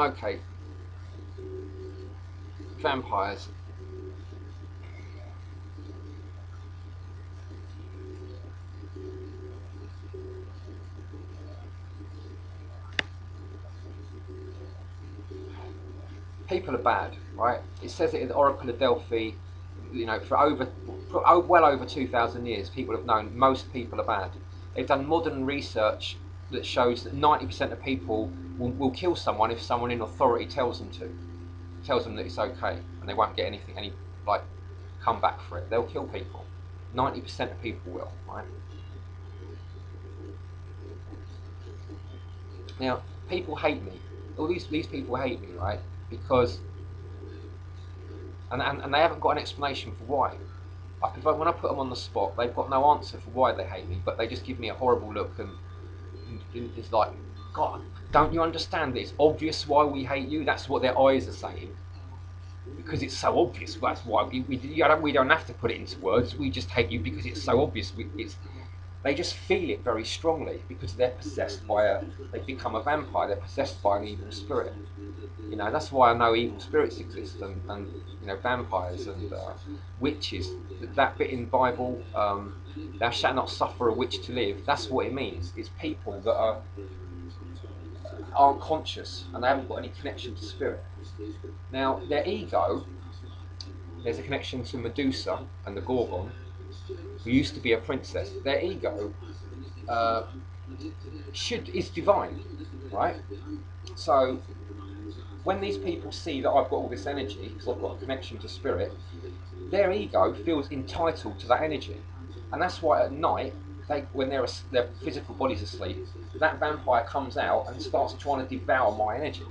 Okay, vampires. People are bad, right? It says it in the Oracle of Delphi. You know, well over 2,000 years, people have known most people are bad. They've done modern research that shows that 90% of people will kill someone if someone in authority tells them to, tells them that it's okay, and they won't get any like comeback for it. They'll kill people. 90% of people will, right? Now, people hate me. All these people hate me, right? Because and they haven't got an explanation for why. When I put them on the spot, they've got no answer for why they hate me, but they just give me a horrible look and it's like, God, don't you understand that it's obvious why we hate you? That's what their eyes are saying. Because it's so obvious. That's why we don't have to put it into words. We just hate you because it's so obvious. They just feel it very strongly because they're possessed by they've become a vampire. They're possessed by an evil spirit. You know, that's why I know evil spirits exist and you know, vampires and witches. That bit in the Bible, thou shalt not suffer a witch to live. That's what it means. It's people that aren't conscious and they haven't got any connection to spirit. Now, their ego, there's a connection to Medusa and the Gorgon, who used to be a princess. Their ego uh, is divine, right? So when these people see that I've got all this energy because I've got a connection to spirit, their ego feels entitled to that energy, and that's why at night, when their physical body's asleep, that vampire comes out and starts trying to devour my energy.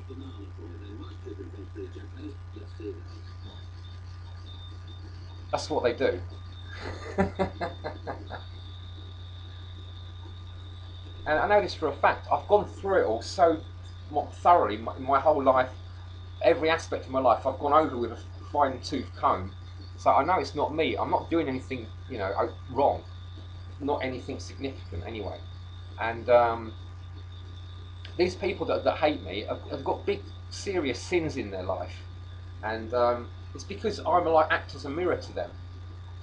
That's what they do. And I know this for a fact. I've gone through it all so thoroughly my whole life, every aspect of my life. I've gone over with a fine-tooth comb, so I know it's not me. I'm not doing anything, you know, wrong. Not anything significant anyway. And these people that hate me have got big, serious sins in their life, and it's because I'm like act as a mirror to them.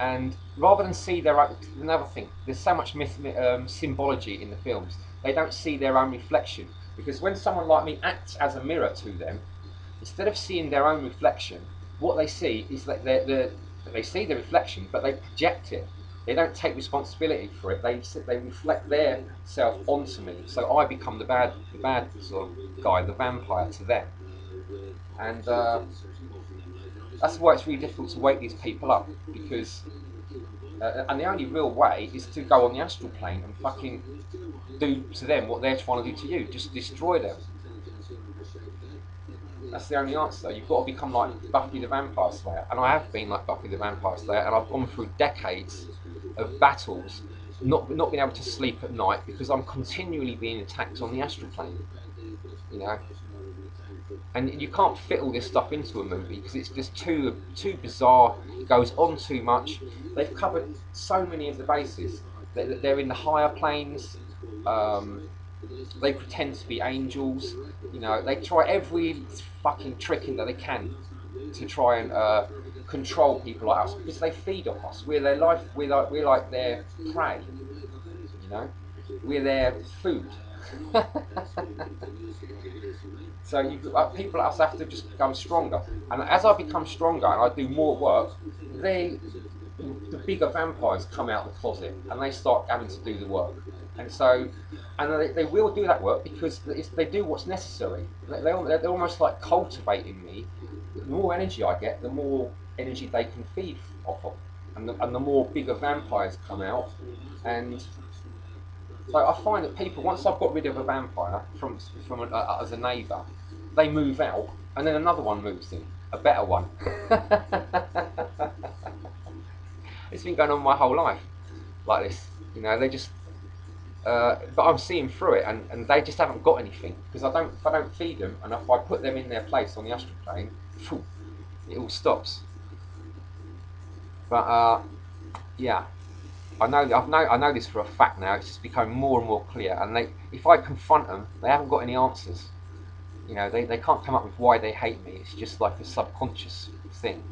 And rather than see their own, another thing, there's so much symbology in the films. They don't see their own reflection because when someone like me acts as a mirror to them, instead of seeing their own reflection, what they see is that they see the reflection, but they project it. They don't take responsibility for it. They reflect their self onto me, so I become the bad sort of guy, the vampire to them. And that's why it's really difficult to wake these people up because, and the only real way is to go on the astral plane and fucking do to them what they're trying to do to you, just destroy them. That's the only answer. You've got to become like Buffy the Vampire Slayer, and I have been like Buffy the Vampire Slayer, and I've gone through decades of battles, not being able to sleep at night because I'm continually being attacked on the astral plane. You know, and you can't fit all this stuff into a movie because it's just too bizarre. It goes on too much. They've covered so many of the bases. They're in the higher planes. Um, they pretend to be angels. You know, they try every fucking trick that they can to try and control people like us because they feed off us. We're their life. We're like their prey. You know, we're their food. So people like us have to just become stronger. And as I become stronger and I do more work, the bigger vampires come out of the closet and they start having to do the work. And so, and they will do that work because they do what's necessary. They're almost like cultivating me. The more energy I get, the more energy they can feed off of. And the more bigger vampires come out. And so I find that people, once I've got rid of a vampire as a neighbour, they move out, and then another one moves in, a better one. It's been going on my whole life like this. You know, they just, but I'm seeing through it, and they just haven't got anything because if I don't feed them, and if I put them in their place on the astral plane, phew, it all stops. But yeah, I know this for a fact now. It's just becoming more and more clear. And if I confront them, they haven't got any answers. You know, they can't come up with why they hate me. It's just like a subconscious thing.